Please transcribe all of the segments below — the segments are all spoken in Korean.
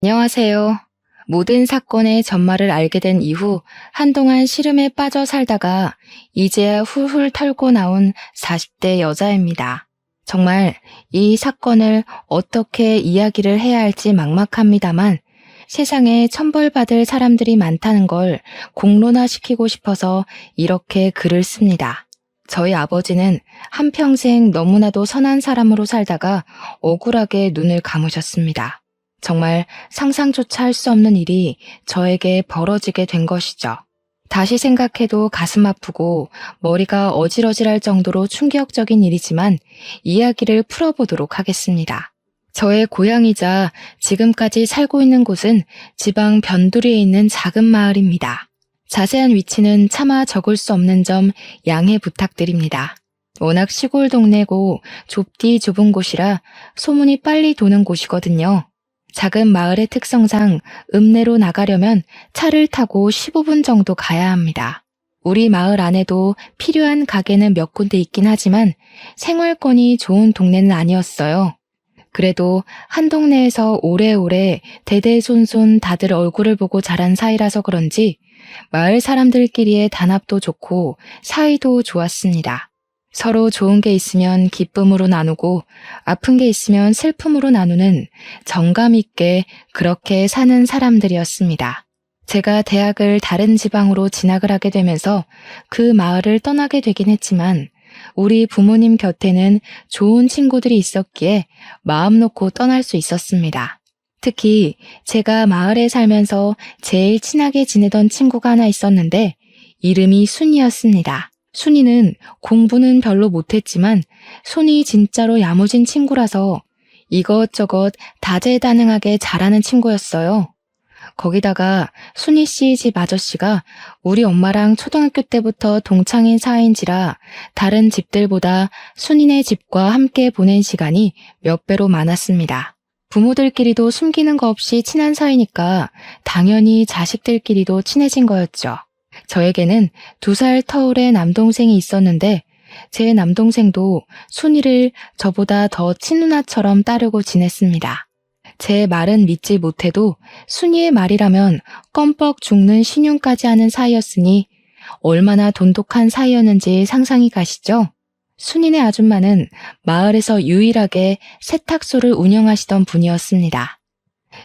안녕하세요. 모든 사건의 전말을 알게 된 이후 한동안 시름에 빠져 살다가 이제야 훌훌 털고 나온 40대 여자입니다. 정말 이 사건을 어떻게 이야기를 해야 할지 막막합니다만 세상에 천벌받을 사람들이 많다는 걸 공론화시키고 싶어서 이렇게 글을 씁니다. 저희 아버지는 한평생 너무나도 선한 사람으로 살다가 억울하게 눈을 감으셨습니다. 정말 상상조차 할 수 없는 일이 저에게 벌어지게 된 것이죠. 다시 생각해도 가슴 아프고 머리가 어질어질할 정도로 충격적인 일이지만 이야기를 풀어보도록 하겠습니다. 저의 고향이자 지금까지 살고 있는 곳은 지방 변두리에 있는 작은 마을입니다. 자세한 위치는 차마 적을 수 없는 점 양해 부탁드립니다. 워낙 시골 동네고 좁디 좁은 곳이라 소문이 빨리 도는 곳이거든요. 작은 마을의 특성상 읍내로 나가려면 차를 타고 15분 정도 가야 합니다. 우리 마을 안에도 필요한 가게는 몇 군데 있긴 하지만 생활권이 좋은 동네는 아니었어요. 그래도 한 동네에서 오래오래 대대손손 다들 얼굴을 보고 자란 사이라서 그런지 마을 사람들끼리의 단합도 좋고 사이도 좋았습니다. 서로 좋은 게 있으면 기쁨으로 나누고 아픈 게 있으면 슬픔으로 나누는 정감 있게 그렇게 사는 사람들이었습니다. 제가 대학을 다른 지방으로 진학을 하게 되면서 그 마을을 떠나게 되긴 했지만 우리 부모님 곁에는 좋은 친구들이 있었기에 마음 놓고 떠날 수 있었습니다. 특히 제가 마을에 살면서 제일 친하게 지내던 친구가 하나 있었는데 이름이 순이였습니다. 순이는 공부는 별로 못했지만 손이 진짜로 야무진 친구라서 이것저것 다재다능하게 잘하는 친구였어요. 거기다가 순이 씨 집 아저씨가 우리 엄마랑 초등학교 때부터 동창인 사이인지라 다른 집들보다 순이네 집과 함께 보낸 시간이 몇 배로 많았습니다. 부모들끼리도 숨기는 거 없이 친한 사이니까 당연히 자식들끼리도 친해진 거였죠. 저에게는 2살 터울의 남동생이 있었는데 제 남동생도 순이를 저보다 더 친누나처럼 따르고 지냈습니다. 제 말은 믿지 못해도 순이의 말이라면 껌뻑 죽는 신용까지 하는 사이였으니 얼마나 돈독한 사이였는지 상상이 가시죠? 순이네 아줌마는 마을에서 유일하게 세탁소를 운영하시던 분이었습니다.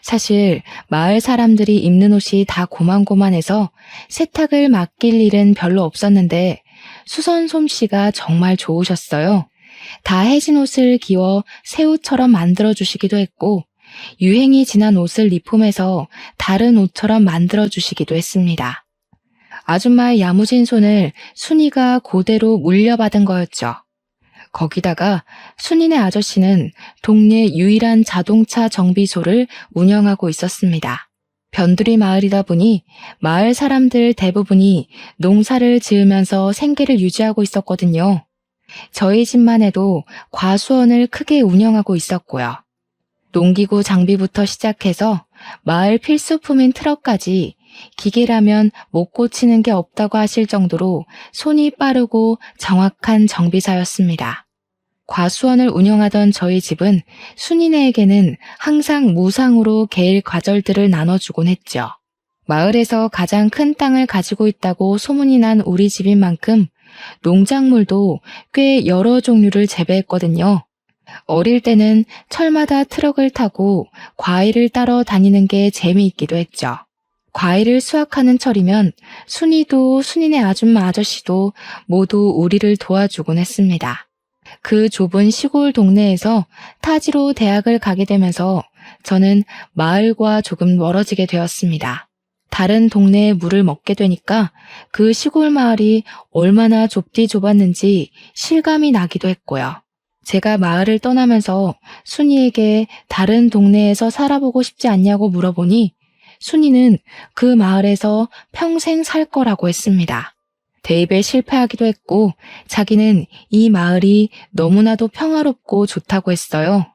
사실 마을 사람들이 입는 옷이 다 고만고만해서 세탁을 맡길 일은 별로 없었는데 수선 솜씨가 정말 좋으셨어요. 다 해진 옷을 기워 새 옷처럼 만들어주시기도 했고 유행이 지난 옷을 리폼해서 다른 옷처럼 만들어주시기도 했습니다. 아줌마의 야무진 손을 순이가 그대로 물려받은 거였죠. 거기다가 순이네 아저씨는 동네 유일한 자동차 정비소를 운영하고 있었습니다. 변두리 마을이다 보니 마을 사람들 대부분이 농사를 지으면서 생계를 유지하고 있었거든요. 저희 집만 해도 과수원을 크게 운영하고 있었고요. 농기구 장비부터 시작해서 마을 필수품인 트럭까지 기계라면 못 고치는 게 없다고 하실 정도로 손이 빠르고 정확한 정비사였습니다. 과수원을 운영하던 저희 집은 순이네에게는 항상 무상으로 개일 과절들을 나눠주곤 했죠. 마을에서 가장 큰 땅을 가지고 있다고 소문이 난 우리 집인 만큼 농작물도 꽤 여러 종류를 재배했거든요. 어릴 때는 철마다 트럭을 타고 과일을 따러 다니는 게 재미있기도 했죠. 과일을 수확하는 철이면 순이도 순이네 아줌마 아저씨도 모두 우리를 도와주곤 했습니다. 그 좁은 시골 동네에서 타지로 대학을 가게 되면서 저는 마을과 조금 멀어지게 되었습니다. 다른 동네에 물을 먹게 되니까 그 시골 마을이 얼마나 좁디 좁았는지 실감이 나기도 했고요. 제가 마을을 떠나면서 순이에게 다른 동네에서 살아보고 싶지 않냐고 물어보니 순이는 그 마을에서 평생 살 거라고 했습니다. 대입에 실패하기도 했고 자기는 이 마을이 너무나도 평화롭고 좋다고 했어요.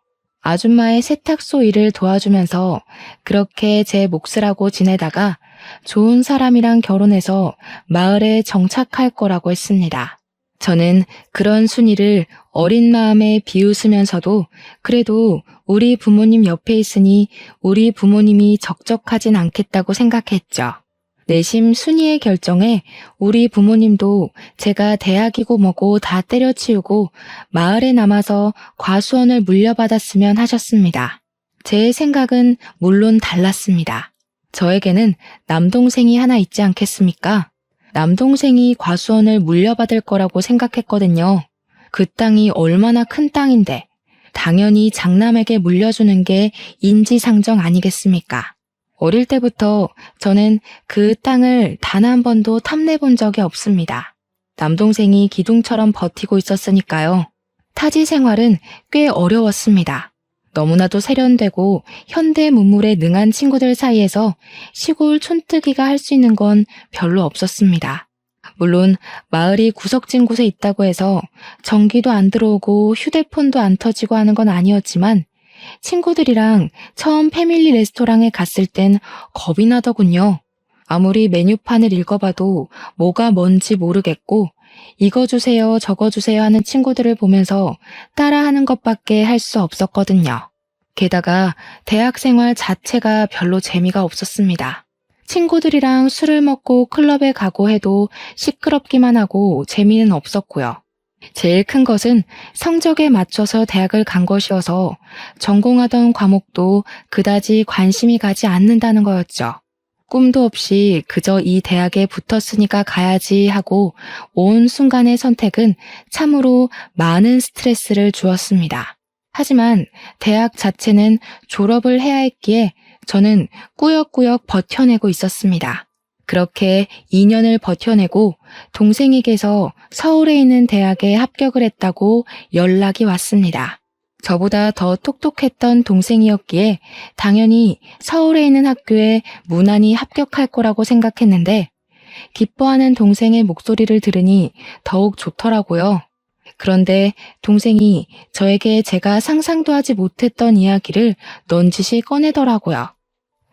아줌마의 세탁소 일을 도와주면서 그렇게 제 몫을 하고 지내다가 좋은 사람이랑 결혼해서 마을에 정착할 거라고 했습니다. 저는 그런 순이를 어린 마음에 비웃으면서도 그래도 우리 부모님 옆에 있으니 우리 부모님이 적적하진 않겠다고 생각했죠. 내심 순이의 결정에 우리 부모님도 제가 대학이고 뭐고 다 때려치우고 마을에 남아서 과수원을 물려받았으면 하셨습니다. 제 생각은 물론 달랐습니다. 저에게는 남동생이 하나 있지 않겠습니까? 남동생이 과수원을 물려받을 거라고 생각했거든요. 그 땅이 얼마나 큰 땅인데 당연히 장남에게 물려주는 게 인지상정 아니겠습니까? 어릴 때부터 저는 그 땅을 단 한 번도 탐내본 적이 없습니다. 남동생이 기둥처럼 버티고 있었으니까요. 타지 생활은 꽤 어려웠습니다. 너무나도 세련되고 현대 문물에 능한 친구들 사이에서 시골 촌뜨기가 할 수 있는 건 별로 없었습니다. 물론 마을이 구석진 곳에 있다고 해서 전기도 안 들어오고 휴대폰도 안 터지고 하는 건 아니었지만 친구들이랑 처음 패밀리 레스토랑에 갔을 땐 겁이 나더군요. 아무리 메뉴판을 읽어봐도 뭐가 뭔지 모르겠고 이거 주세요 저거 주세요 하는 친구들을 보면서 따라하는 것밖에 할 수 없었거든요. 게다가 대학 생활 자체가 별로 재미가 없었습니다. 친구들이랑 술을 먹고 클럽에 가고 해도 시끄럽기만 하고 재미는 없었고요. 제일 큰 것은 성적에 맞춰서 대학을 간 것이어서 전공하던 과목도 그다지 관심이 가지 않는다는 거였죠. 꿈도 없이 그저 이 대학에 붙었으니까 가야지 하고 온 순간의 선택은 참으로 많은 스트레스를 주었습니다. 하지만 대학 자체는 졸업을 해야 했기에 저는 꾸역꾸역 버텨내고 있었습니다. 그렇게 2년을 버텨내고 동생에게서 서울에 있는 대학에 합격을 했다고 연락이 왔습니다. 저보다 더 똑똑했던 동생이었기에 당연히 서울에 있는 학교에 무난히 합격할 거라고 생각했는데 기뻐하는 동생의 목소리를 들으니 더욱 좋더라고요. 그런데 동생이 저에게 제가 상상도 하지 못했던 이야기를 넌지시 꺼내더라고요.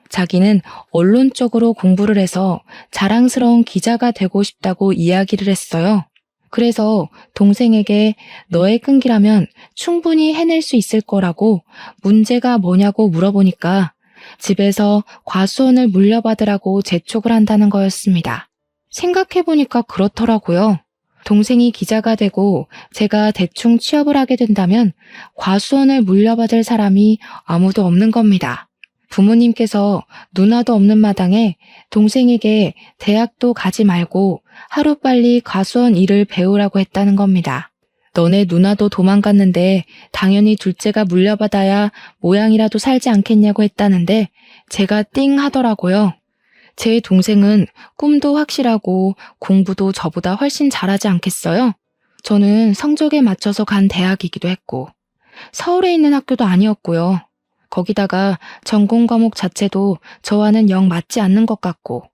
자기는 언론 쪽으로 공부를 해서 자랑스러운 기자가 되고 싶다고 이야기를 했어요. 그래서 동생에게 너의 끈기라면 충분히 해낼 수 있을 거라고 문제가 뭐냐고 물어보니까 집에서 과수원을 물려받으라고 재촉을 한다는 거였습니다. 생각해보니까 그렇더라고요. 동생이 기자가 되고 제가 대충 취업을 하게 된다면 과수원을 물려받을 사람이 아무도 없는 겁니다. 부모님께서 누나도 없는 마당에 동생에게 대학도 가지 말고 하루빨리 과수원 일을 배우라고 했다는 겁니다. 너네 누나도 도망갔는데 당연히 둘째가 물려받아야 모양이라도 살지 않겠냐고 했다는데 제가 띵 하더라고요. 제 동생은 꿈도 확실하고 공부도 저보다 훨씬 잘하지 않겠어요? 저는 성적에 맞춰서 간 대학이기도 했고 서울에 있는 학교도 아니었고요. 거기다가 전공 과목 자체도 저와는 영 맞지 않는 것 같고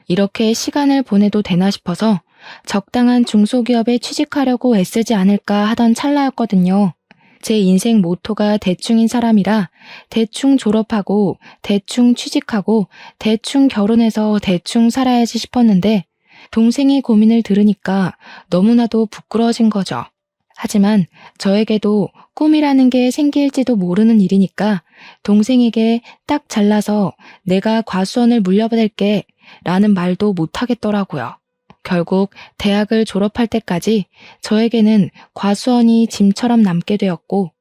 이렇게 시간을 보내도 되나 싶어서 적당한 중소기업에 취직하려고 애쓰지 않을까 하던 찰나였거든요. 제 인생 모토가 대충인 사람이라 대충 졸업하고 대충 취직하고 대충 결혼해서 대충 살아야지 싶었는데 동생의 고민을 들으니까 너무나도 부끄러워진 거죠. 하지만 저에게도 꿈이라는 게 생길지도 모르는 일이니까 동생에게 딱 잘라서 내가 과수원을 물려받을게 라는 말도 못하겠더라고요. 결국 대학을 졸업할 때까지 저에게는 과수원이 짐처럼 남게 되었고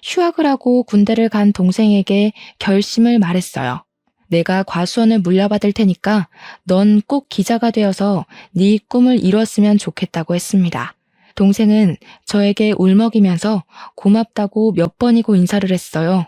휴학을 하고 군대를 간 동생에게 결심을 말했어요. 내가 과수원을 물려받을 테니까 넌 꼭 기자가 되어서 네 꿈을 이뤘으면 좋겠다고 했습니다. 동생은 저에게 울먹이면서 고맙다고 몇 번이고 인사를 했어요.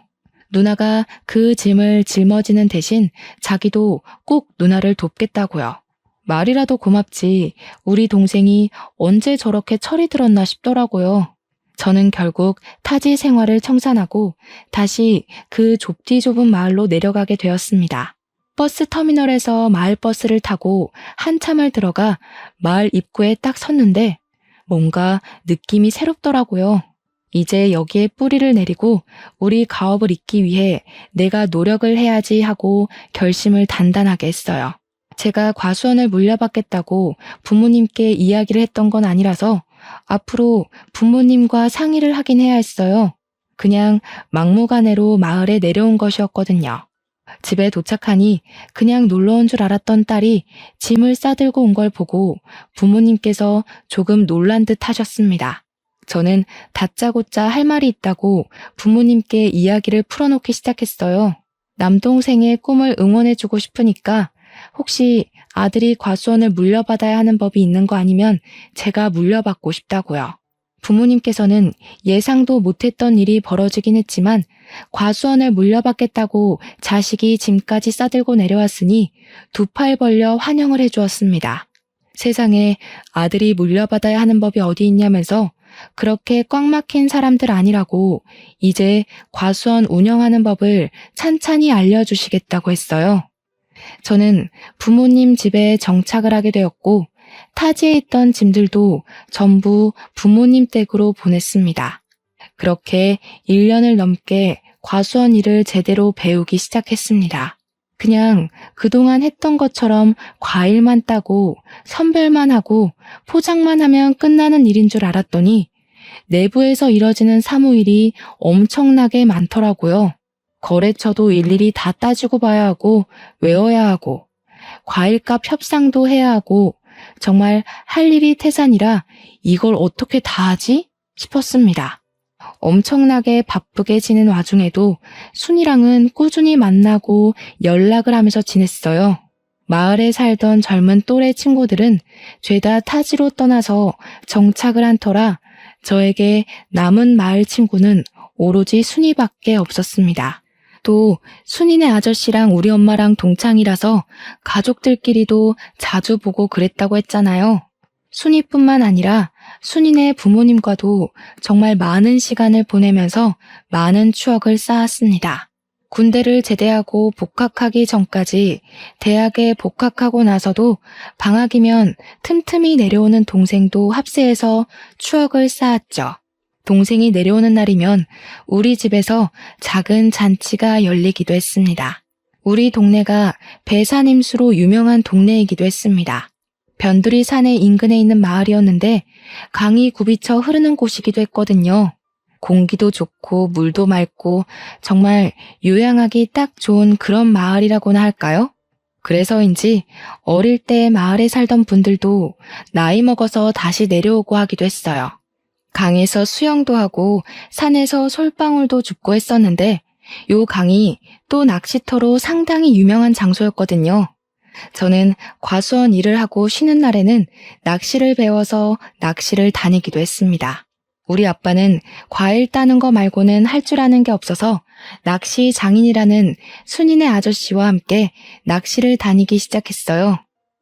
누나가 그 짐을 짊어지는 대신 자기도 꼭 누나를 돕겠다고요. 말이라도 고맙지 우리 동생이 언제 저렇게 철이 들었나 싶더라고요. 저는 결국 타지 생활을 청산하고 다시 그 좁디 좁은 마을로 내려가게 되었습니다. 버스 터미널에서 마을버스를 타고 한참을 들어가 마을 입구에 딱 섰는데 뭔가 느낌이 새롭더라고요. 이제 여기에 뿌리를 내리고 우리 가업을 잇기 위해 내가 노력을 해야지 하고 결심을 단단하게 했어요. 제가 과수원을 물려받겠다고 부모님께 이야기를 했던 건 아니라서 앞으로 부모님과 상의를 하긴 해야 했어요. 그냥 막무가내로 마을에 내려온 것이었거든요. 집에 도착하니 그냥 놀러 온 줄 알았던 딸이 짐을 싸들고 온 걸 보고 부모님께서 조금 놀란 듯 하셨습니다. 저는 다짜고짜 할 말이 있다고 부모님께 이야기를 풀어놓기 시작했어요. 남동생의 꿈을 응원해주고 싶으니까 혹시 아들이 과수원을 물려받아야 하는 법이 있는 거 아니면 제가 물려받고 싶다고요. 부모님께서는 예상도 못했던 일이 벌어지긴 했지만 과수원을 물려받겠다고 자식이 짐까지 싸들고 내려왔으니 두 팔 벌려 환영을 해주었습니다. 세상에 아들이 물려받아야 하는 법이 어디 있냐면서 그렇게 꽉 막힌 사람들 아니라고 이제 과수원 운영하는 법을 찬찬히 알려주시겠다고 했어요. 저는 부모님 집에 정착을 하게 되었고 타지에 있던 짐들도 전부 부모님 댁으로 보냈습니다. 그렇게 1년을 넘게 과수원 일을 제대로 배우기 시작했습니다. 그냥 그동안 했던 것처럼 과일만 따고 선별만 하고 포장만 하면 끝나는 일인 줄 알았더니 내부에서 이뤄지는 사무일이 엄청나게 많더라고요. 거래처도 일일이 다 따지고 봐야 하고 외워야 하고 과일값 협상도 해야 하고 정말 할 일이 태산이라 이걸 어떻게 다 하지? 싶었습니다. 엄청나게 바쁘게 지낸 와중에도 순이랑은 꾸준히 만나고 연락을 하면서 지냈어요. 마을에 살던 젊은 또래 친구들은 죄다 타지로 떠나서 정착을 한 터라 저에게 남은 마을 친구는 오로지 순이밖에 없었습니다. 또 순이네 아저씨랑 우리 엄마랑 동창이라서 가족들끼리도 자주 보고 그랬다고 했잖아요. 순이뿐만 아니라 순이네 부모님과도 정말 많은 시간을 보내면서 많은 추억을 쌓았습니다. 군대를 제대하고 복학하기 전까지 대학에 복학하고 나서도 방학이면 틈틈이 내려오는 동생도 합세해서 추억을 쌓았죠. 동생이 내려오는 날이면 우리 집에서 작은 잔치가 열리기도 했습니다. 우리 동네가 배산임수로 유명한 동네이기도 했습니다. 변두리 산의 인근에 있는 마을이었는데 강이 굽이쳐 흐르는 곳이기도 했거든요. 공기도 좋고 물도 맑고 정말 요양하기 딱 좋은 그런 마을이라고나 할까요? 그래서인지 어릴 때 마을에 살던 분들도 나이 먹어서 다시 내려오고 하기도 했어요. 강에서 수영도 하고 산에서 솔방울도 줍고 했었는데 요 강이 또 낚시터로 상당히 유명한 장소였거든요. 저는 과수원 일을 하고 쉬는 날에는 낚시를 배워서 낚시를 다니기도 했습니다. 우리 아빠는 과일 따는 거 말고는 할 줄 아는 게 없어서 낚시 장인이라는 순이네 아저씨와 함께 낚시를 다니기 시작했어요.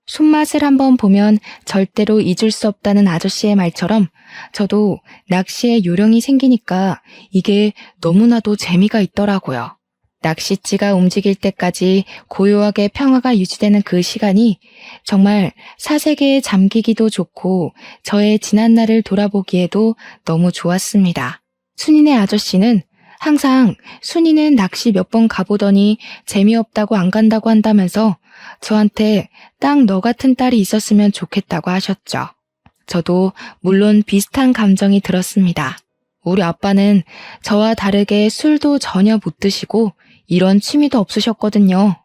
손맛을 한번 보면 절대로 잊을 수 없다는 아저씨의 말처럼 저도 낚시에 요령이 생기니까 이게 너무나도 재미가 있더라고요. 낚싯지가 움직일 때까지 고요하게 평화가 유지되는 그 시간이 정말 사색에 잠기기도 좋고 저의 지난 날을 돌아보기에도 너무 좋았습니다. 순이네 아저씨는 항상 순이는 낚시 몇 번 가보더니 재미없다고 안 간다고 한다면서 저한테 딱 너 같은 딸이 있었으면 좋겠다고 하셨죠. 저도 물론 비슷한 감정이 들었습니다. 우리 아빠는 저와 다르게 술도 전혀 못 드시고 이런 취미도 없으셨거든요.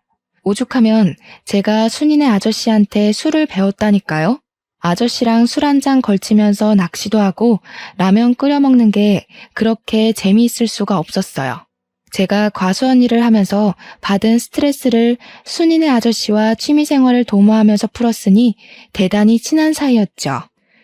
오죽하면 제가 순이네 아저씨한테 술을 배웠다니까요. 아저씨랑 술 한 잔 걸치면서 낚시도 하고 라면 끓여 먹는 게 그렇게 재미있을 수가 없었어요. 제가 과수원 일을 하면서 받은 스트레스를 순이네 아저씨와 취미생활을 도모하면서 풀었으니 대단히 친한 사이였죠.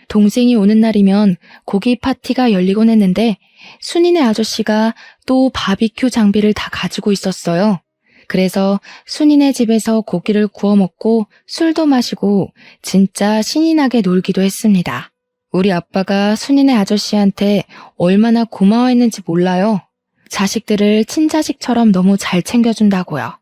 동생이 오는 날이면 고기 파티가 열리곤 했는데 순이네 아저씨가 또 바비큐 장비를 다 가지고 있었어요. 그래서 순이네 집에서 고기를 구워 먹고 술도 마시고 진짜 신이 나게 놀기도 했습니다. 우리 아빠가 순이네 아저씨한테 얼마나 고마워했는지 몰라요. 자식들을 친자식처럼 너무 잘 챙겨준다고요.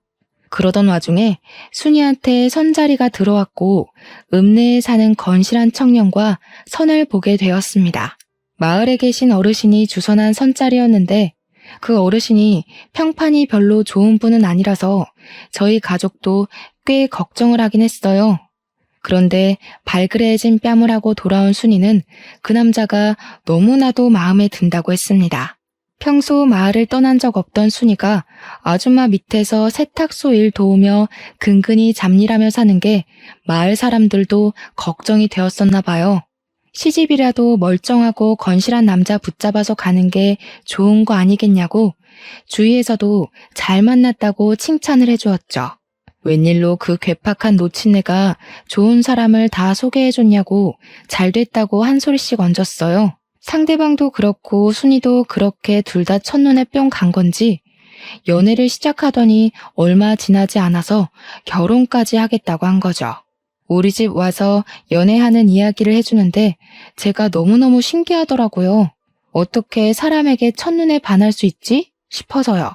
그러던 와중에 순이한테 선자리가 들어왔고 읍내에 사는 건실한 청년과 선을 보게 되었습니다. 마을에 계신 어르신이 주선한 선자리였는데 그 어르신이 평판이 별로 좋은 분은 아니라서 저희 가족도 꽤 걱정을 하긴 했어요. 그런데 발그레해진 뺨을 하고 돌아온 순이는 그 남자가 너무나도 마음에 든다고 했습니다. 평소 마을을 떠난 적 없던 순이가 아줌마 밑에서 세탁소 일 도우며 근근히 잡일하며 사는 게 마을 사람들도 걱정이 되었었나 봐요. 시집이라도 멀쩡하고 건실한 남자 붙잡아서 가는 게 좋은 거 아니겠냐고 주위에서도 잘 만났다고 칭찬을 해주었죠. 웬일로 그 괴팍한 노친네가 좋은 사람을 다 소개해줬냐고 잘 됐다고 한 소리씩 얹었어요. 상대방도 그렇고 순이도 그렇게 둘 다 첫눈에 뿅 간 건지 연애를 시작하더니 얼마 지나지 않아서 결혼까지 하겠다고 한 거죠. 우리 집 와서 연애하는 이야기를 해주는데 제가 너무너무 신기하더라고요. 어떻게 사람에게 첫눈에 반할 수 있지? 싶어서요.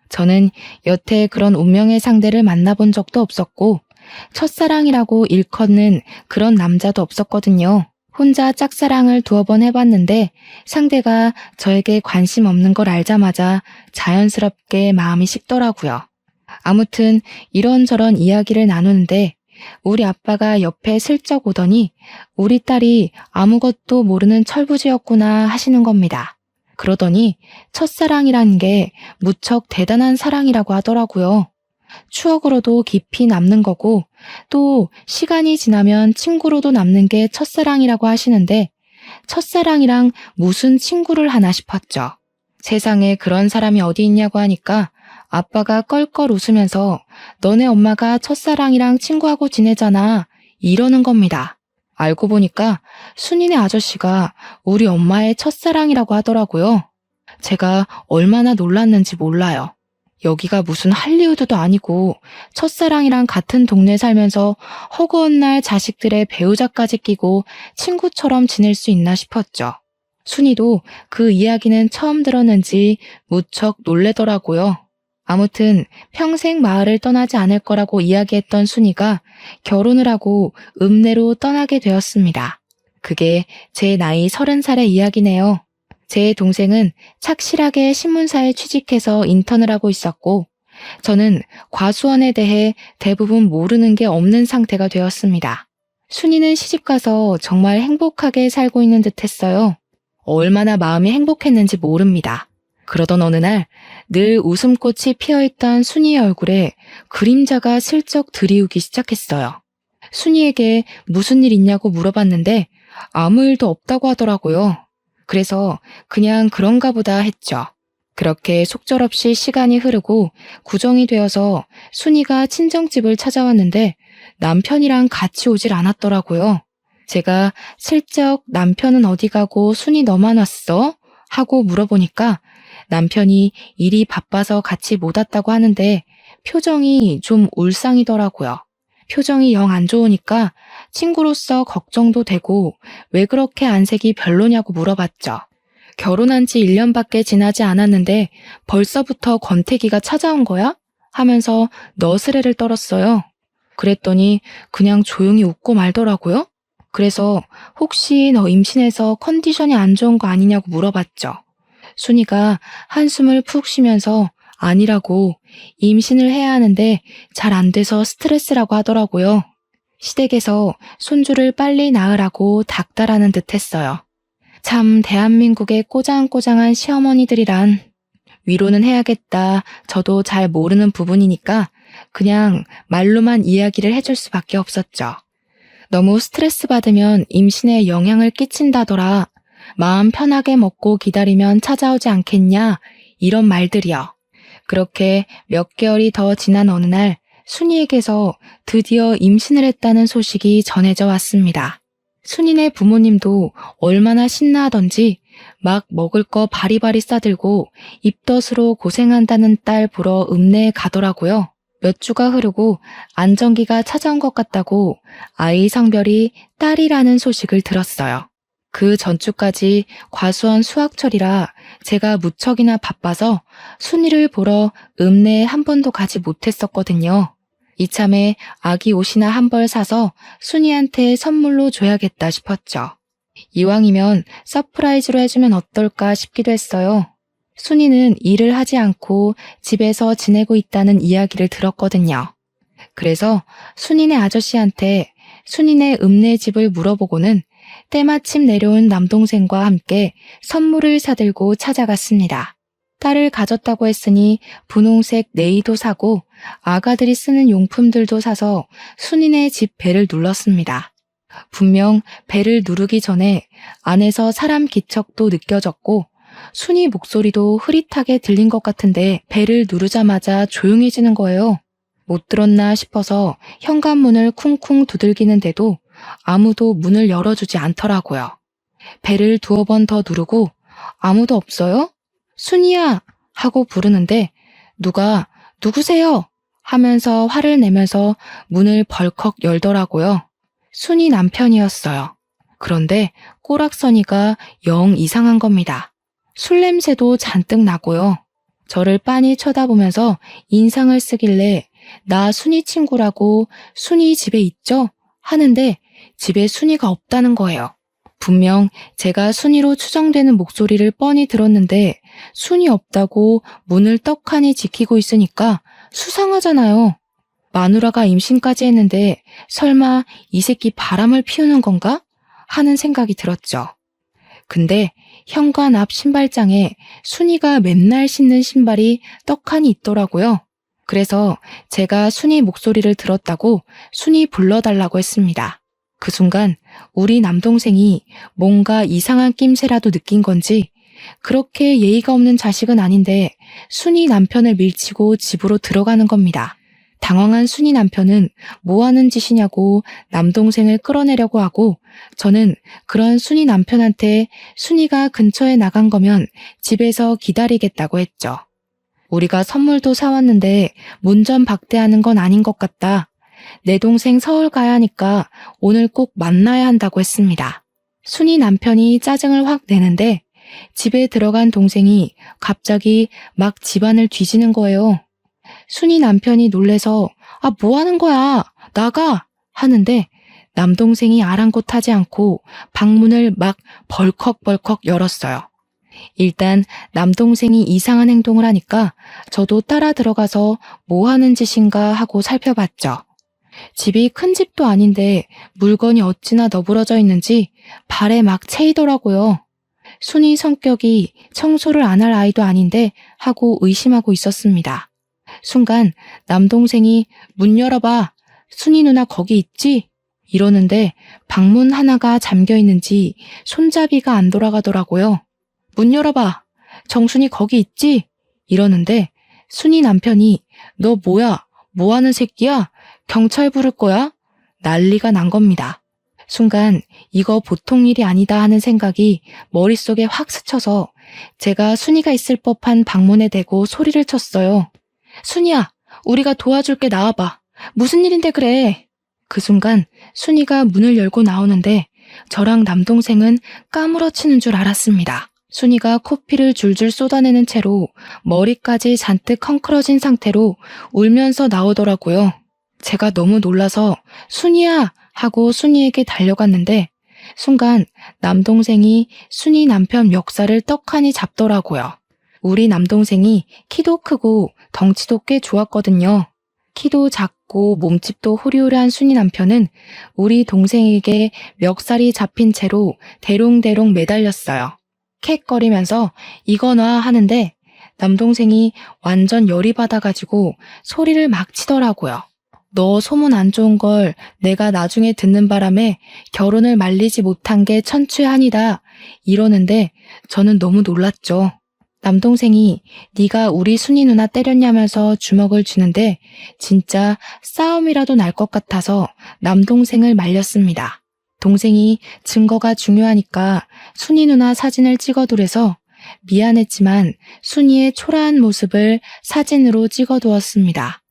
저는 여태 그런 운명의 상대를 만나본 적도 없었고 첫사랑이라고 일컫는 그런 남자도 없었거든요. 혼자 짝사랑을 두어 번 해봤는데 상대가 저에게 관심 없는 걸 알자마자 자연스럽게 마음이 식더라고요. 아무튼 이런저런 이야기를 나누는데 우리 아빠가 옆에 슬쩍 오더니 우리 딸이 아무것도 모르는 철부지였구나 하시는 겁니다. 그러더니 첫사랑이라는 게 무척 대단한 사랑이라고 하더라고요. 추억으로도 깊이 남는 거고 또 시간이 지나면 친구로도 남는 게 첫사랑이라고 하시는데 첫사랑이랑 무슨 친구를 하나 싶었죠. 세상에 그런 사람이 어디 있냐고 하니까 아빠가 껄껄 웃으면서 너네 엄마가 첫사랑이랑 친구하고 지내잖아 이러는 겁니다. 알고 보니까 순이네 아저씨가 우리 엄마의 첫사랑이라고 하더라고요. 제가 얼마나 놀랐는지 몰라요. 여기가 무슨 할리우드도 아니고 첫사랑이랑 같은 동네 살면서 허구한 날 자식들의 배우자까지 끼고 친구처럼 지낼 수 있나 싶었죠. 순이도 그 이야기는 처음 들었는지 무척 놀래더라고요. 아무튼 평생 마을을 떠나지 않을 거라고 이야기했던 순이가 결혼을 하고 읍내로 떠나게 되었습니다. 그게 제 나이 30살의 이야기네요. 제 동생은 착실하게 신문사에 취직해서 인턴을 하고 있었고 저는 과수원에 대해 대부분 모르는 게 없는 상태가 되었습니다. 순이는 시집가서 정말 행복하게 살고 있는 듯 했어요. 얼마나 마음이 행복했는지 모릅니다. 그러던 어느 날 늘 웃음꽃이 피어있던 순이의 얼굴에 그림자가 슬쩍 드리우기 시작했어요. 순이에게 무슨 일 있냐고 물어봤는데 아무 일도 없다고 하더라고요. 그래서 그냥 그런가 보다 했죠. 그렇게 속절없이 시간이 흐르고 구정이 되어서 순이가 친정집을 찾아왔는데 남편이랑 같이 오질 않았더라고요. 제가 슬쩍 남편은 어디 가고 순이 너만 왔어? 하고 물어보니까 남편이 일이 바빠서 같이 못 왔다고 하는데 표정이 좀 울상이더라고요. 표정이 영 안 좋으니까 친구로서 걱정도 되고 왜 그렇게 안색이 별로냐고 물어봤죠. 결혼한 지 1년밖에 지나지 않았는데 벌써부터 권태기가 찾아온 거야? 하면서 너스레를 떨었어요. 그랬더니 그냥 조용히 웃고 말더라고요. 그래서 혹시 너 임신해서 컨디션이 안 좋은 거 아니냐고 물어봤죠. 순이가 한숨을 푹 쉬면서 아니라고 임신을 해야 하는데 잘 안 돼서 스트레스라고 하더라고요. 시댁에서 손주를 빨리 낳으라고 닥달하는 듯 했어요. 참 대한민국의 꼬장꼬장한 시어머니들이란 위로는 해야겠다. 저도 잘 모르는 부분이니까 그냥 말로만 이야기를 해줄 수밖에 없었죠. 너무 스트레스 받으면 임신에 영향을 끼친다더라. 마음 편하게 먹고 기다리면 찾아오지 않겠냐. 이런 말들이요. 그렇게 몇 개월이 더 지난 어느 날 순이에게서 드디어 임신을 했다는 소식이 전해져 왔습니다. 순이네 부모님도 얼마나 신나하던지 막 먹을 거 바리바리 싸들고 입덧으로 고생한다는 딸 보러 읍내에 가더라고요. 몇 주가 흐르고 안정기가 찾아온 것 같다고 아이 성별이 딸이라는 소식을 들었어요. 그 전주까지 과수원 수학철이라 제가 무척이나 바빠서 순이를 보러 읍내에 한 번도 가지 못했었거든요. 이참에 아기 옷이나 한 벌 사서 순이한테 선물로 줘야겠다 싶었죠. 이왕이면 서프라이즈로 해주면 어떨까 싶기도 했어요. 순이는 일을 하지 않고 집에서 지내고 있다는 이야기를 들었거든요. 그래서 순이네 아저씨한테 순이네 읍내 집을 물어보고는 때마침 내려온 남동생과 함께 선물을 사들고 찾아갔습니다. 딸을 가졌다고 했으니 분홍색 네이도 사고 아가들이 쓰는 용품들도 사서 순이네 집 벨을 눌렀습니다. 분명 벨을 누르기 전에 안에서 사람 기척도 느껴졌고 순이 목소리도 흐릿하게 들린 것 같은데 벨을 누르자마자 조용해지는 거예요. 못 들었나 싶어서 현관문을 쿵쿵 두들기는데도 아무도 문을 열어주지 않더라고요. 벨을 2번 더 누르고 아무도 없어요? 순이야! 하고 부르는데 누가 누구세요? 하면서 화를 내면서 문을 벌컥 열더라고요. 순이 남편이었어요. 그런데 꼬락서니가 영 이상한 겁니다. 술 냄새도 잔뜩 나고요. 저를 빤히 쳐다보면서 인상을 쓰길래 나 순이 친구라고 순이 집에 있죠? 하는데 집에 순이가 없다는 거예요. 분명 제가 순이로 추정되는 목소리를 뻔히 들었는데 순이 없다고 문을 떡하니 지키고 있으니까 수상하잖아요. 마누라가 임신까지 했는데 설마 이 새끼 바람을 피우는 건가? 하는 생각이 들었죠. 근데 현관 앞 신발장에 순이가 맨날 신는 신발이 떡하니 있더라고요. 그래서 제가 순이 목소리를 들었다고 순이 불러달라고 했습니다. 그 순간 우리 남동생이 뭔가 이상한 낌새라도 느낀 건지 그렇게 예의가 없는 자식은 아닌데 순이 남편을 밀치고 집으로 들어가는 겁니다. 당황한 순이 남편은 뭐 하는 짓이냐고 남동생을 끌어내려고 하고 저는 그런 순이 남편한테 순이가 근처에 나간 거면 집에서 기다리겠다고 했죠. 우리가 선물도 사왔는데 문전박대하는 건 아닌 것 같다. 내 동생 서울 가야 하니까 오늘 꼭 만나야 한다고 했습니다. 순이 남편이 짜증을 확 내는데 집에 들어간 동생이 갑자기 막 집안을 뒤지는 거예요. 순이 남편이 놀래서 뭐 하는 거야? 나가! 하는데 남동생이 아랑곳하지 않고 방문을 막 벌컥벌컥 열었어요. 일단 남동생이 이상한 행동을 하니까 저도 따라 들어가서 뭐 하는 짓인가 하고 살펴봤죠. 집이 큰 집도 아닌데 물건이 어찌나 너부러져 있는지 발에 막 채이더라고요. 순이 성격이 청소를 안 할 아이도 아닌데 하고 의심하고 있었습니다. 순간 남동생이 문 열어봐. 순이 누나 거기 있지? 이러는데 방문 하나가 잠겨 있는지 손잡이가 안 돌아가더라고요. 문 열어봐. 정순이 거기 있지? 이러는데 순이 남편이 너 뭐야? 뭐 하는 새끼야? 경찰 부를 거야? 난리가 난 겁니다. 순간 이거 보통 일이 아니다 하는 생각이 머릿속에 확 스쳐서 제가 순이가 있을 법한 방문에 대고 소리를 쳤어요. 순이야, 우리가 도와줄게 나와봐. 무슨 일인데 그래? 그 순간 순이가 문을 열고 나오는데 저랑 남동생은 까무러치는 줄 알았습니다. 순이가 코피를 줄줄 쏟아내는 채로 머리까지 잔뜩 헝클어진 상태로 울면서 나오더라고요. 제가 너무 놀라서 순이야! 하고 순이에게 달려갔는데 순간 남동생이 순이 남편 멱살을 떡하니 잡더라고요. 우리 남동생이 키도 크고 덩치도 꽤 좋았거든요. 키도 작고 몸집도 호리호리한 순이 남편은 우리 동생에게 멱살이 잡힌 채로 대롱대롱 매달렸어요. 캑거리면서 이거 놔 하는데 남동생이 완전 열이 받아가지고 소리를 막 치더라고요. 너 소문 안 좋은 걸 내가 나중에 듣는 바람에 결혼을 말리지 못한 게 천추한이다. 이러는데 저는 너무 놀랐죠. 남동생이 네가 우리 순이 누나 때렸냐면서 주먹을 쥐는데 진짜 싸움이라도 날 것 같아서 남동생을 말렸습니다. 동생이 증거가 중요하니까 순이 누나 사진을 찍어두래서 미안했지만 순이의 초라한 모습을 사진으로 찍어두었습니다.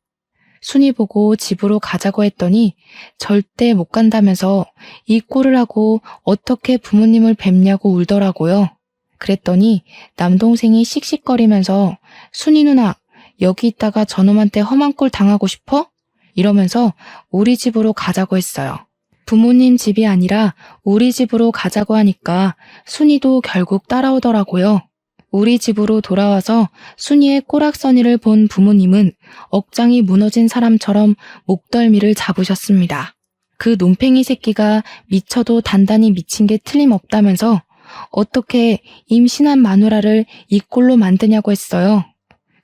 순이 보고 집으로 가자고 했더니 절대 못 간다면서 이 꼴을 하고 어떻게 부모님을 뵙냐고 울더라고요. 그랬더니 남동생이 씩씩거리면서 순이 누나 여기 있다가 저놈한테 험한 꼴 당하고 싶어? 이러면서 우리 집으로 가자고 했어요. 부모님 집이 아니라 우리 집으로 가자고 하니까 순이도 결국 따라오더라고요. 우리 집으로 돌아와서 순이의 꼬락서니를 본 부모님은 억장이 무너진 사람처럼 목덜미를 잡으셨습니다. 그 논팽이 새끼가 미쳐도 단단히 미친 게 틀림없다면서 어떻게 임신한 마누라를 이 꼴로 만드냐고 했어요.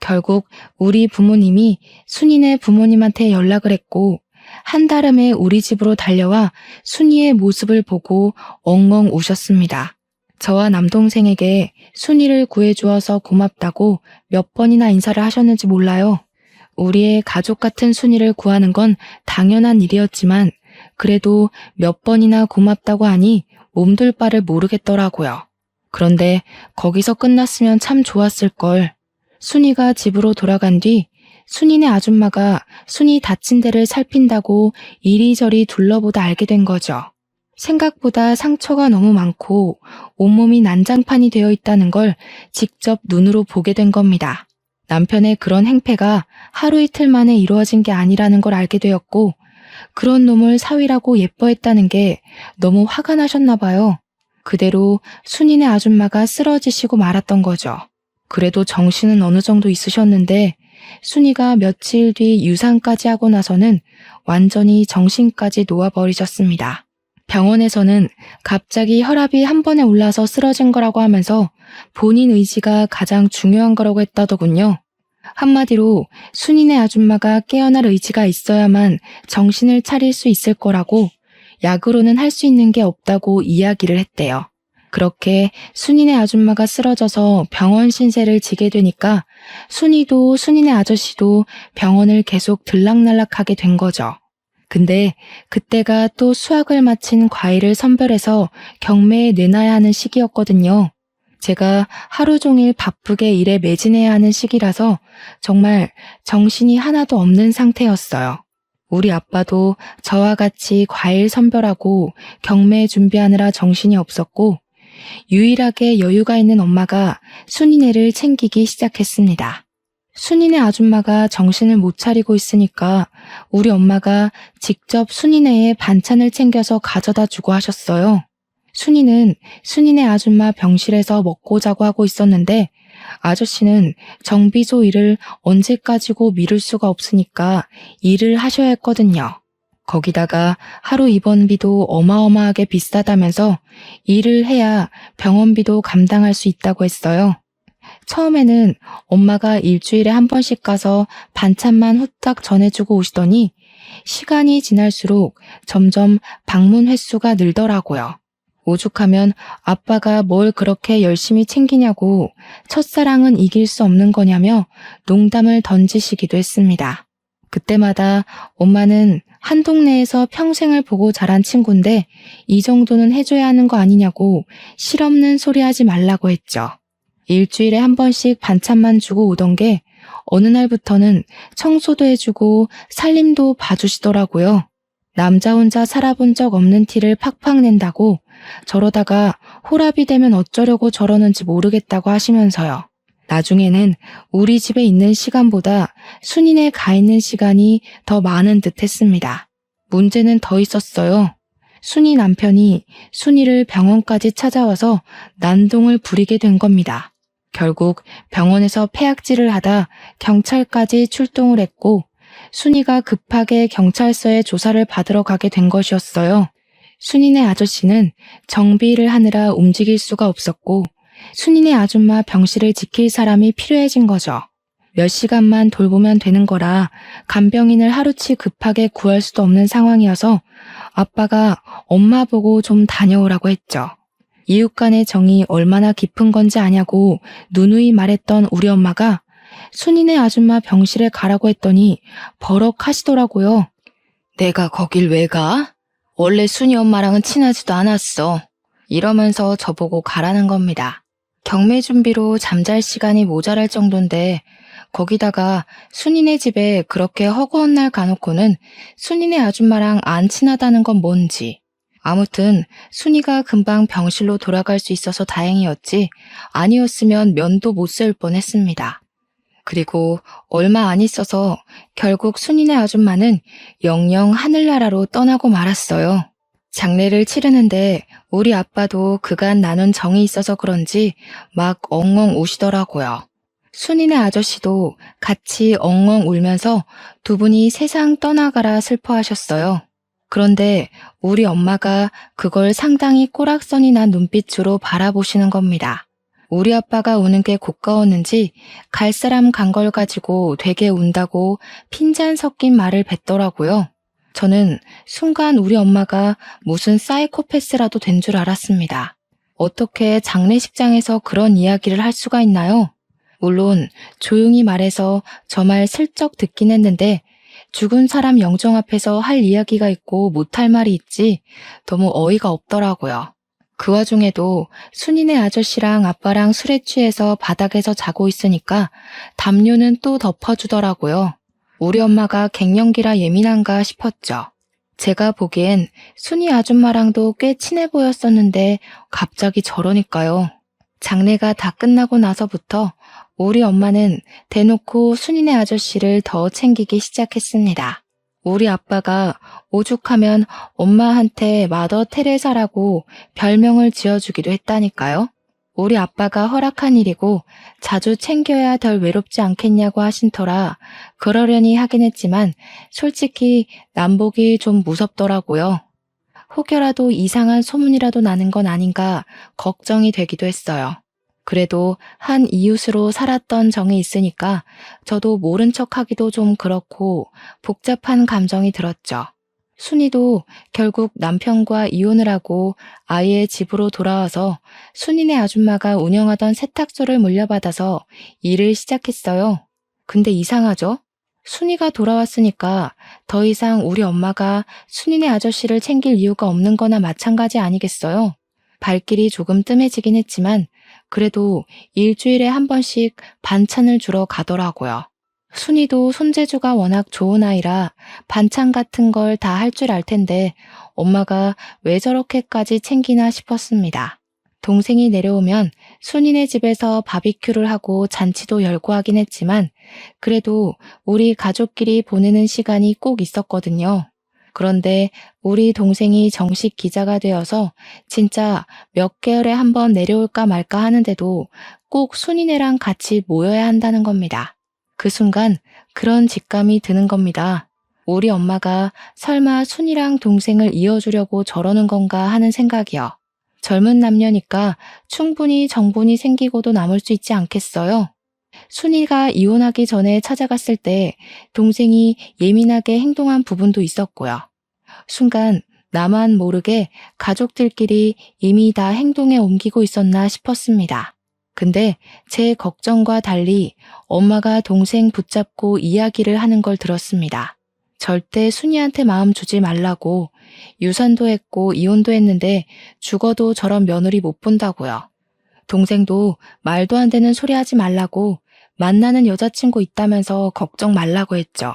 결국 우리 부모님이 순이네 부모님한테 연락을 했고 한달음에 우리 집으로 달려와 순이의 모습을 보고 엉엉 우셨습니다. 저와 남동생에게 순이를 구해주어서 고맙다고 몇 번이나 인사를 하셨는지 몰라요. 우리의 가족 같은 순이를 구하는 건 당연한 일이었지만 그래도 몇 번이나 고맙다고 하니 몸둘 바를 모르겠더라고요. 그런데 거기서 끝났으면 참 좋았을걸. 순이가 집으로 돌아간 뒤 순이네 아줌마가 순이 다친 데를 살핀다고 이리저리 둘러보다 알게 된 거죠. 생각보다 상처가 너무 많고 온몸이 난장판이 되어 있다는 걸 직접 눈으로 보게 된 겁니다. 남편의 그런 행패가 하루 이틀 만에 이루어진 게 아니라는 걸 알게 되었고 그런 놈을 사위라고 예뻐했다는 게 너무 화가 나셨나 봐요. 그대로 순이네 아줌마가 쓰러지시고 말았던 거죠. 그래도 정신은 어느 정도 있으셨는데 순이가 며칠 뒤 유산까지 하고 나서는 완전히 정신까지 놓아버리셨습니다. 병원에서는 갑자기 혈압이 한 번에 올라서 쓰러진 거라고 하면서 본인 의지가 가장 중요한 거라고 했다더군요. 한마디로 순이네 아줌마가 깨어날 의지가 있어야만 정신을 차릴 수 있을 거라고 약으로는 할 수 있는 게 없다고 이야기를 했대요. 그렇게 순이네 아줌마가 쓰러져서 병원 신세를 지게 되니까 순이도 순이네 아저씨도 병원을 계속 들락날락하게 된 거죠. 근데 그때가 또 수학을 마친 과일을 선별해서 경매에 내놔야 하는 시기였거든요. 제가 하루 종일 바쁘게 일에 매진해야 하는 시기라서 정말 정신이 하나도 없는 상태였어요. 우리 아빠도 저와 같이 과일 선별하고 경매 준비하느라 정신이 없었고 유일하게 여유가 있는 엄마가 순이네를 챙기기 시작했습니다. 순이네 아줌마가 정신을 못 차리고 있으니까 우리 엄마가 직접 순이네의 반찬을 챙겨서 가져다 주고 하셨어요. 순이는 순이네 아줌마 병실에서 먹고 자고 하고 있었는데 아저씨는 정비소 일을 언제까지고 미룰 수가 없으니까 일을 하셔야 했거든요. 거기다가 하루 입원비도 어마어마하게 비싸다면서 일을 해야 병원비도 감당할 수 있다고 했어요. 처음에는 엄마가 일주일에 한 번씩 가서 반찬만 후딱 전해주고 오시더니 시간이 지날수록 점점 방문 횟수가 늘더라고요. 오죽하면 아빠가 뭘 그렇게 열심히 챙기냐고 첫사랑은 이길 수 없는 거냐며 농담을 던지시기도 했습니다. 그때마다 엄마는 한 동네에서 평생을 보고 자란 친구인데 이 정도는 해줘야 하는 거 아니냐고 실없는 소리 하지 말라고 했죠. 일주일에 한 번씩 반찬만 주고 오던 게 어느 날부터는 청소도 해주고 살림도 봐주시더라고요. 남자 혼자 살아본 적 없는 티를 팍팍 낸다고 저러다가 홀압이 되면 어쩌려고 저러는지 모르겠다고 하시면서요. 나중에는 우리 집에 있는 시간보다 순이네 가 있는 시간이 더 많은 듯 했습니다. 문제는 더 있었어요. 순이 남편이 순이를 병원까지 찾아와서 난동을 부리게 된 겁니다. 결국 병원에서 폐악질을 하다 경찰까지 출동을 했고 순이가 급하게 경찰서에 조사를 받으러 가게 된 것이었어요. 순이네 아저씨는 정비를 하느라 움직일 수가 없었고 순이네 아줌마 병실을 지킬 사람이 필요해진 거죠. 몇 시간만 돌보면 되는 거라 간병인을 하루치 급하게 구할 수도 없는 상황이어서 아빠가 엄마 보고 좀 다녀오라고 했죠. 이웃 간의 정이 얼마나 깊은 건지 아냐고 누누이 말했던 우리 엄마가 순이네 아줌마 병실에 가라고 했더니 버럭 하시더라고요. 내가 거길 왜 가? 원래 순이 엄마랑은 친하지도 않았어. 이러면서 저보고 가라는 겁니다. 경매 준비로 잠잘 시간이 모자랄 정도인데 거기다가 순이네 집에 그렇게 허구한 날 가놓고는 순이네 아줌마랑 안 친하다는 건 뭔지. 아무튼 순이가 금방 병실로 돌아갈 수 있어서 다행이었지 아니었으면 면도 못 세울 뻔했습니다. 그리고 얼마 안 있어서 결국 순이네 아줌마는 영영 하늘나라로 떠나고 말았어요. 장례를 치르는데 우리 아빠도 그간 나눈 정이 있어서 그런지 막 엉엉 우시더라고요. 순이네 아저씨도 같이 엉엉 울면서 두 분이 세상 떠나가라 슬퍼하셨어요. 그런데 우리 엄마가 그걸 상당히 꼬락선이 난 눈빛으로 바라보시는 겁니다. 우리 아빠가 우는 게 고가웠는지 갈 사람 간 걸 가지고 되게 운다고 핀잔 섞인 말을 뱉더라고요. 저는 순간 우리 엄마가 무슨 사이코패스라도 된 줄 알았습니다. 어떻게 장례식장에서 그런 이야기를 할 수가 있나요? 물론 조용히 말해서 저 말 슬쩍 듣긴 했는데 죽은 사람 영정 앞에서 할 이야기가 있고 못할 말이 있지 너무 어이가 없더라고요. 그 와중에도 순이네 아저씨랑 아빠랑 술에 취해서 바닥에서 자고 있으니까 담요는 또 덮어주더라고요. 우리 엄마가 갱년기라 예민한가 싶었죠. 제가 보기엔 순이 아줌마랑도 꽤 친해 보였었는데 갑자기 저러니까요. 장례가 다 끝나고 나서부터 우리 엄마는 대놓고 순이네 아저씨를 더 챙기기 시작했습니다. 우리 아빠가 오죽하면 엄마한테 마더 테레사라고 별명을 지어주기도 했다니까요. 우리 아빠가 허락한 일이고 자주 챙겨야 덜 외롭지 않겠냐고 하신 터라 그러려니 하긴 했지만 솔직히 남복이 좀 무섭더라고요. 혹여라도 이상한 소문이라도 나는 건 아닌가 걱정이 되기도 했어요. 그래도 한 이웃으로 살았던 정이 있으니까 저도 모른 척하기도 좀 그렇고 복잡한 감정이 들었죠. 순이도 결국 남편과 이혼을 하고 아이의 집으로 돌아와서 순이네 아줌마가 운영하던 세탁소를 물려받아서 일을 시작했어요. 근데 이상하죠? 순이가 돌아왔으니까 더 이상 우리 엄마가 순이네 아저씨를 챙길 이유가 없는 거나 마찬가지 아니겠어요? 발길이 조금 뜸해지긴 했지만 그래도 일주일에 한 번씩 반찬을 주러 가더라고요. 순이도 손재주가 워낙 좋은 아이라 반찬 같은 걸 다 할 줄 알 텐데 엄마가 왜 저렇게까지 챙기나 싶었습니다. 동생이 내려오면 순이네 집에서 바비큐를 하고 잔치도 열고 하긴 했지만 그래도 우리 가족끼리 보내는 시간이 꼭 있었거든요. 그런데 우리 동생이 정식 기자가 되어서 진짜 몇 개월에 한 번 내려올까 말까 하는데도 꼭 순이네랑 같이 모여야 한다는 겁니다. 그 순간 그런 직감이 드는 겁니다. 우리 엄마가 설마 순이랑 동생을 이어주려고 저러는 건가 하는 생각이요. 젊은 남녀니까 충분히 정분이 생기고도 남을 수 있지 않겠어요? 순이가 이혼하기 전에 찾아갔을 때 동생이 예민하게 행동한 부분도 있었고요. 순간 나만 모르게 가족들끼리 이미 다 행동에 옮기고 있었나 싶었습니다. 근데 제 걱정과 달리 엄마가 동생 붙잡고 이야기를 하는 걸 들었습니다. 절대 순이한테 마음 주지 말라고, 유산도 했고 이혼도 했는데 죽어도 저런 며느리 못 본다고요. 동생도 말도 안 되는 소리 하지 말라고, 만나는 여자친구 있다면서 걱정 말라고 했죠.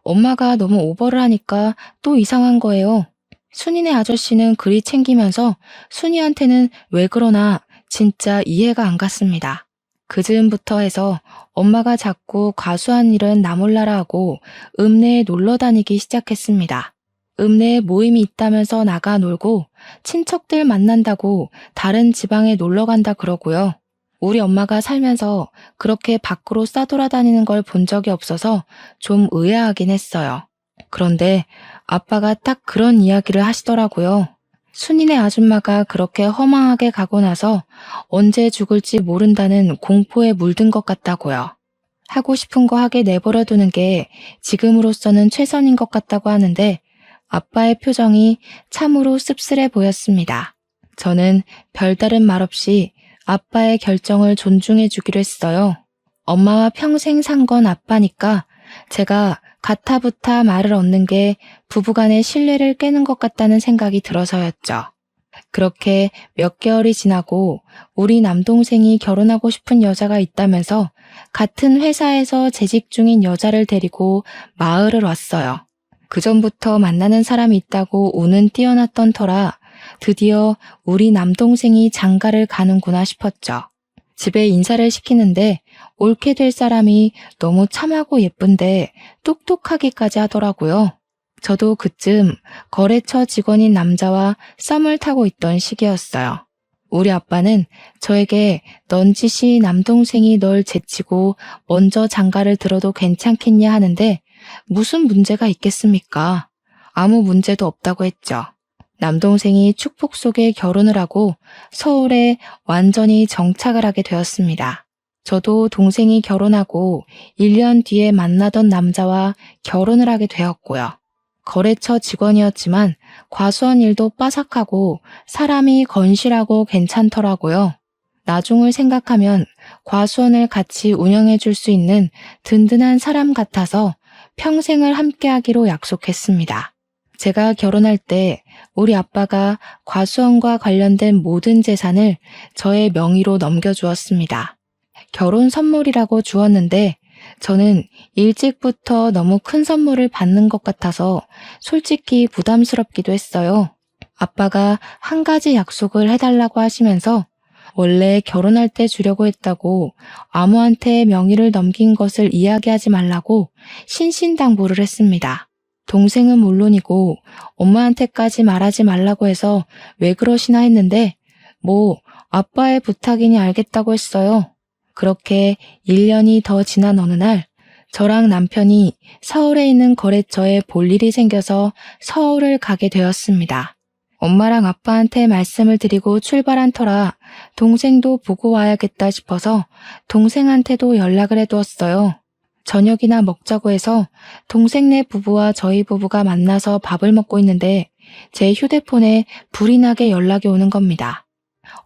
엄마가 너무 오버를 하니까 또 이상한 거예요. 순이네 아저씨는 그리 챙기면서 순이한테는 왜 그러나 진짜 이해가 안 갔습니다. 그 즈음부터 해서 엄마가 자꾸 과수한 일은 나 몰라라 하고 읍내에 놀러 다니기 시작했습니다. 읍내에 모임이 있다면서 나가 놀고 친척들 만난다고 다른 지방에 놀러 간다 그러고요. 우리 엄마가 살면서 그렇게 밖으로 싸돌아다니는 걸 본 적이 없어서 좀 의아하긴 했어요. 그런데 아빠가 딱 그런 이야기를 하시더라고요. 순이네 아줌마가 그렇게 허망하게 가고 나서 언제 죽을지 모른다는 공포에 물든 것 같다고요. 하고 싶은 거 하게 내버려 두는 게 지금으로서는 최선인 것 같다고 하는데 아빠의 표정이 참으로 씁쓸해 보였습니다. 저는 별다른 말 없이 아빠의 결정을 존중해 주기로 했어요. 엄마와 평생 산 건 아빠니까 제가 가타부타 말을 얻는 게 부부간의 신뢰를 깨는 것 같다는 생각이 들어서였죠. 그렇게 몇 개월이 지나고 우리 남동생이 결혼하고 싶은 여자가 있다면서 같은 회사에서 재직 중인 여자를 데리고 마을을 왔어요. 그전부터 만나는 사람이 있다고 운은 띄어났던 터라 드디어 우리 남동생이 장가를 가는구나 싶었죠. 집에 인사를 시키는데 옳게 될 사람이 너무 참하고 예쁜데 똑똑하기까지 하더라고요. 저도 그쯤 거래처 직원인 남자와 썸을 타고 있던 시기였어요. 우리 아빠는 저에게 넌지시 남동생이 널 제치고 먼저 장가를 들어도 괜찮겠냐 하는데 무슨 문제가 있겠습니까? 아무 문제도 없다고 했죠. 남동생이 축복 속에 결혼을 하고 서울에 완전히 정착을 하게 되었습니다. 저도 동생이 결혼하고 1년 뒤에 만나던 남자와 결혼을 하게 되었고요. 거래처 직원이었지만 과수원 일도 빠삭하고 사람이 건실하고 괜찮더라고요. 나중을 생각하면 과수원을 같이 운영해 줄 수 있는 든든한 사람 같아서 평생을 함께하기로 약속했습니다. 제가 결혼할 때 우리 아빠가 과수원과 관련된 모든 재산을 저의 명의로 넘겨주었습니다. 결혼 선물이라고 주었는데 저는 일찍부터 너무 큰 선물을 받는 것 같아서 솔직히 부담스럽기도 했어요. 아빠가 한 가지 약속을 해달라고 하시면서 원래 결혼할 때 주려고 했다고 아무한테 명의를 넘긴 것을 이야기하지 말라고 신신당부를 했습니다. 동생은 물론이고 엄마한테까지 말하지 말라고 해서 왜 그러시나 했는데 뭐 아빠의 부탁이니 알겠다고 했어요. 그렇게 1년이 더 지난 어느 날 저랑 남편이 서울에 있는 거래처에 볼 일이 생겨서 서울을 가게 되었습니다. 엄마랑 아빠한테 말씀을 드리고 출발한 터라 동생도 보고 와야겠다 싶어서 동생한테도 연락을 해두었어요. 저녁이나 먹자고 해서 동생네 부부와 저희 부부가 만나서 밥을 먹고 있는데 제 휴대폰에 불이 나게 연락이 오는 겁니다.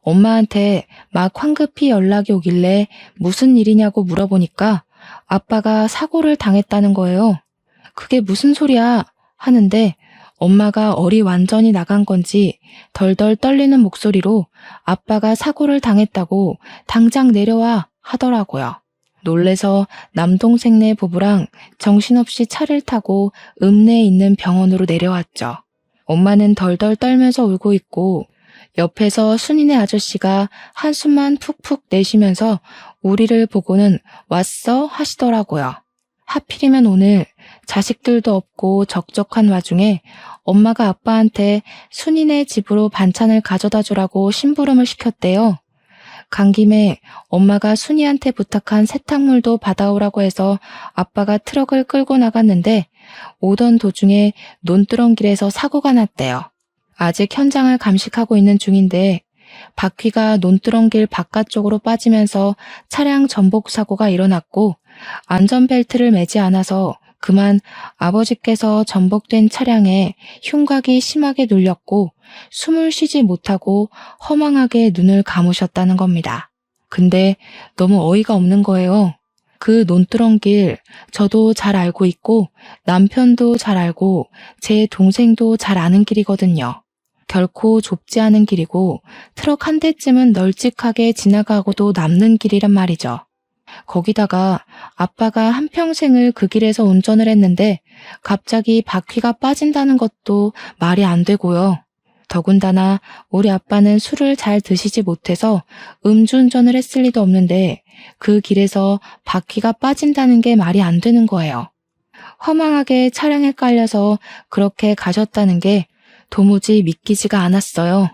엄마한테 막 황급히 연락이 오길래 무슨 일이냐고 물어보니까 아빠가 사고를 당했다는 거예요. 그게 무슨 소리야 하는데 엄마가 얼이 완전히 나간 건지 덜덜 떨리는 목소리로 아빠가 사고를 당했다고 당장 내려와 하더라고요. 놀래서 남동생네 부부랑 정신없이 차를 타고 읍내에 있는 병원으로 내려왔죠. 엄마는 덜덜 떨면서 울고 있고 옆에서 순이네 아저씨가 한숨만 푹푹 내쉬면서 우리를 보고는 왔어 하시더라고요. 하필이면 오늘 자식들도 없고 적적한 와중에 엄마가 아빠한테 순이네 집으로 반찬을 가져다 주라고 심부름을 시켰대요. 간 김에 엄마가 순이한테 부탁한 세탁물도 받아오라고 해서 아빠가 트럭을 끌고 나갔는데 오던 도중에 논두렁길에서 사고가 났대요. 아직 현장을 감식하고 있는 중인데 바퀴가 논두렁길 바깥쪽으로 빠지면서 차량 전복 사고가 일어났고 안전벨트를 매지 않아서 그만 아버지께서 전복된 차량에 흉곽이 심하게 눌렸고 숨을 쉬지 못하고 허망하게 눈을 감으셨다는 겁니다. 근데 너무 어이가 없는 거예요. 그 논두렁길 저도 잘 알고 있고 남편도 잘 알고 제 동생도 잘 아는 길이거든요. 결코 좁지 않은 길이고 트럭 한 대쯤은 널찍하게 지나가고도 남는 길이란 말이죠. 거기다가 아빠가 한평생을 그 길에서 운전을 했는데 갑자기 바퀴가 빠진다는 것도 말이 안 되고요. 더군다나 우리 아빠는 술을 잘 드시지 못해서 음주운전을 했을 리도 없는데 그 길에서 바퀴가 빠진다는 게 말이 안 되는 거예요. 허망하게 차량에 깔려서 그렇게 가셨다는 게 도무지 믿기지가 않았어요.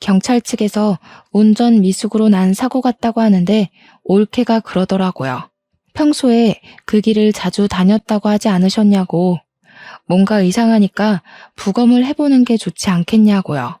경찰 측에서 운전 미숙으로 난 사고 같다고 하는데 올케가 그러더라고요. 평소에 그 길을 자주 다녔다고 하지 않으셨냐고. 뭔가 이상하니까 부검을 해보는 게 좋지 않겠냐고요.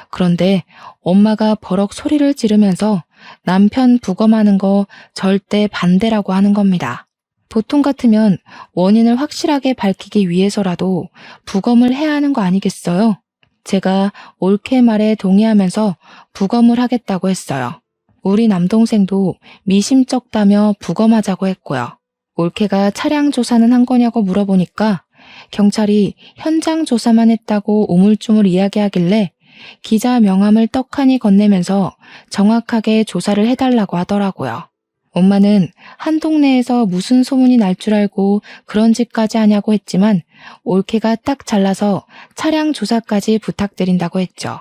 그런데 엄마가 버럭 소리를 지르면서 남편 부검하는 거 절대 반대라고 하는 겁니다. 보통 같으면 원인을 확실하게 밝히기 위해서라도 부검을 해야 하는 거 아니겠어요? 제가 올케 말에 동의하면서 부검을 하겠다고 했어요. 우리 남동생도 미심쩍다며 부검하자고 했고요. 올케가 차량 조사는 한 거냐고 물어보니까 경찰이 현장 조사만 했다고 우물쭈물 이야기하길래 기자 명함을 떡하니 건네면서 정확하게 조사를 해달라고 하더라고요. 엄마는 한 동네에서 무슨 소문이 날 줄 알고 그런 짓까지 하냐고 했지만 올케가 딱 잘라서 차량 조사까지 부탁드린다고 했죠.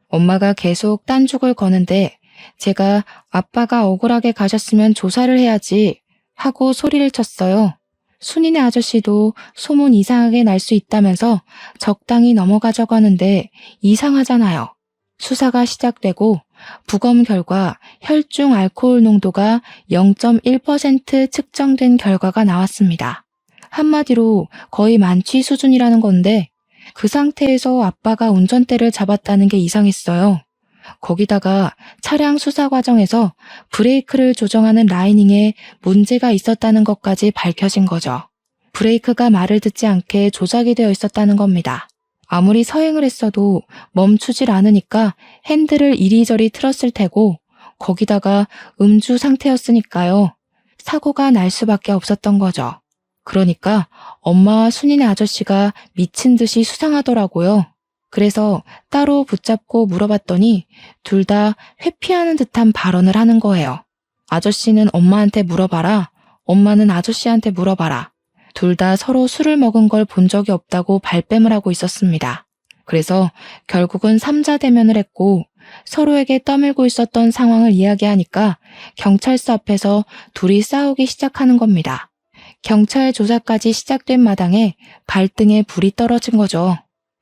엄마가 계속 딴죽을 거는데 제가 아빠가 억울하게 가셨으면 조사를 해야지 하고 소리를 쳤어요. 순이네 아저씨도 소문 이상하게 날 수 있다면서 적당히 넘어가자고 하는데 이상하잖아요. 수사가 시작되고 부검 결과 혈중 알코올 농도가 0.1% 측정된 결과가 나왔습니다. 한마디로 거의 만취 수준이라는 건데 그 상태에서 아빠가 운전대를 잡았다는 게 이상했어요. 거기다가 차량 수사 과정에서 브레이크를 조정하는 라이닝에 문제가 있었다는 것까지 밝혀진 거죠. 브레이크가 말을 듣지 않게 조작이 되어 있었다는 겁니다. 아무리 서행을 했어도 멈추질 않으니까 핸들을 이리저리 틀었을 테고 거기다가 음주 상태였으니까요. 사고가 날 수밖에 없었던 거죠. 그러니까 엄마와 순이네 아저씨가 미친 듯이 수상하더라고요. 그래서 따로 붙잡고 물어봤더니 둘 다 회피하는 듯한 발언을 하는 거예요. 아저씨는 엄마한테 물어봐라. 엄마는 아저씨한테 물어봐라. 둘 다 서로 술을 먹은 걸 본 적이 없다고 발뺌을 하고 있었습니다. 그래서 결국은 삼자대면을 했고 서로에게 떠밀고 있었던 상황을 이야기하니까 경찰서 앞에서 둘이 싸우기 시작하는 겁니다. 경찰 조사까지 시작된 마당에 발등에 불이 떨어진 거죠.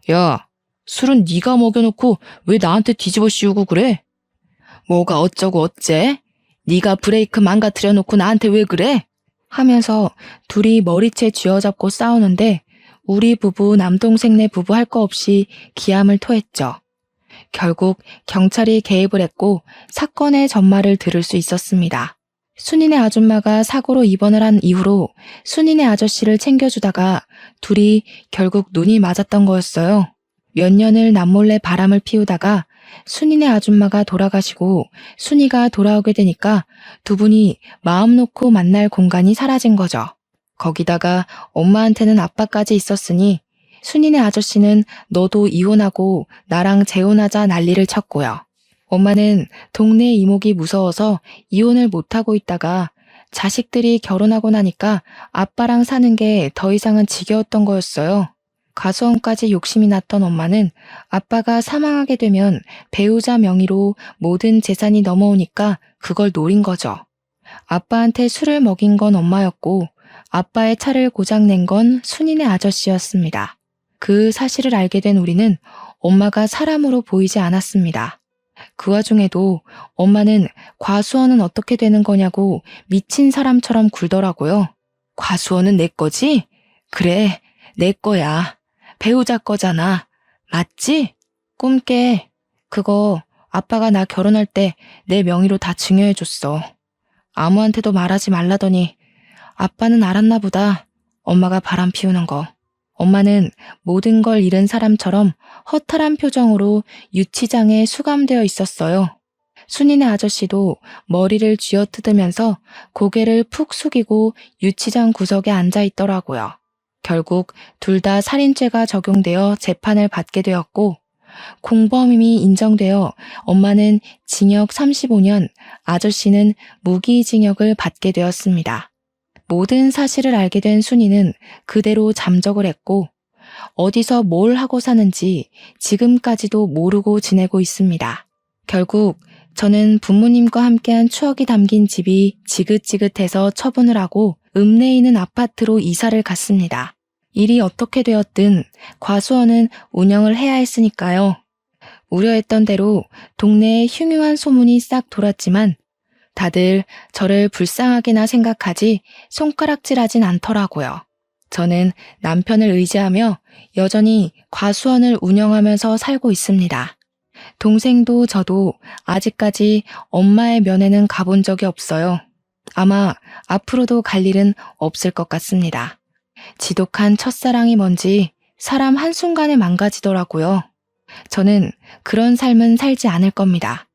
야, 술은 네가 먹여놓고 왜 나한테 뒤집어 씌우고 그래? 뭐가 어쩌고 어째? 네가 브레이크 망가뜨려 놓고 나한테 왜 그래? 하면서 둘이 머리채 쥐어잡고 싸우는데 우리 부부 남동생네 부부 할 거 없이 기함을 토했죠. 결국 경찰이 개입을 했고 사건의 전말을 들을 수 있었습니다. 순이네 아줌마가 사고로 입원을 한 이후로 순이네 아저씨를 챙겨주다가 둘이 결국 눈이 맞았던 거였어요. 몇 년을 남몰래 바람을 피우다가 순이네 아줌마가 돌아가시고 순이가 돌아오게 되니까 두 분이 마음 놓고 만날 공간이 사라진 거죠. 거기다가 엄마한테는 아빠까지 있었으니 순이네 아저씨는 너도 이혼하고 나랑 재혼하자 난리를 쳤고요. 엄마는 동네 이목이 무서워서 이혼을 못하고 있다가 자식들이 결혼하고 나니까 아빠랑 사는 게 더 이상은 지겨웠던 거였어요. 가수원까지 욕심이 났던 엄마는 아빠가 사망하게 되면 배우자 명의로 모든 재산이 넘어오니까 그걸 노린 거죠. 아빠한테 술을 먹인 건 엄마였고 아빠의 차를 고장낸 건 순이네 아저씨였습니다. 그 사실을 알게 된 우리는 엄마가 사람으로 보이지 않았습니다. 그 와중에도 엄마는 과수원은 어떻게 되는 거냐고 미친 사람처럼 굴더라고요. 과수원은 내 거지? 그래, 내 거야. 배우자 거잖아. 맞지? 꿈깨. 그거 아빠가 나 결혼할 때 내 명의로 다 증여해줬어. 아무한테도 말하지 말라더니 아빠는 알았나 보다. 엄마가 바람 피우는 거. 엄마는 모든 걸 잃은 사람처럼 허탈한 표정으로 유치장에 수감되어 있었어요. 순이네 아저씨도 머리를 쥐어뜯으면서 고개를 푹 숙이고 유치장 구석에 앉아 있더라고요. 결국 둘 다 살인죄가 적용되어 재판을 받게 되었고 공범임이 인정되어 엄마는 징역 35년, 아저씨는 무기징역을 받게 되었습니다. 모든 사실을 알게 된 순이는 그대로 잠적을 했고 어디서 뭘 하고 사는지 지금까지도 모르고 지내고 있습니다. 결국 저는 부모님과 함께한 추억이 담긴 집이 지긋지긋해서 처분을 하고 읍내에 있는 아파트로 이사를 갔습니다. 일이 어떻게 되었든 과수원은 운영을 해야 했으니까요. 우려했던 대로 동네에 흉흉한 소문이 싹 돌았지만 다들 저를 불쌍하게나 생각하지 손가락질하진 않더라고요. 저는 남편을 의지하며 여전히 과수원을 운영하면서 살고 있습니다. 동생도 저도 아직까지 엄마의 면회는 가본 적이 없어요. 아마 앞으로도 갈 일은 없을 것 같습니다. 지독한 첫사랑이 뭔지 사람 한순간에 망가지더라고요. 저는 그런 삶은 살지 않을 겁니다.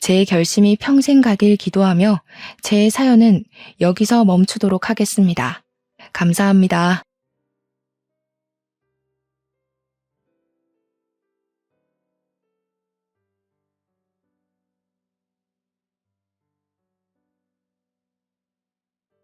제 결심이 평생 가길 기도하며 제 사연은 여기서 멈추도록 하겠습니다. 감사합니다.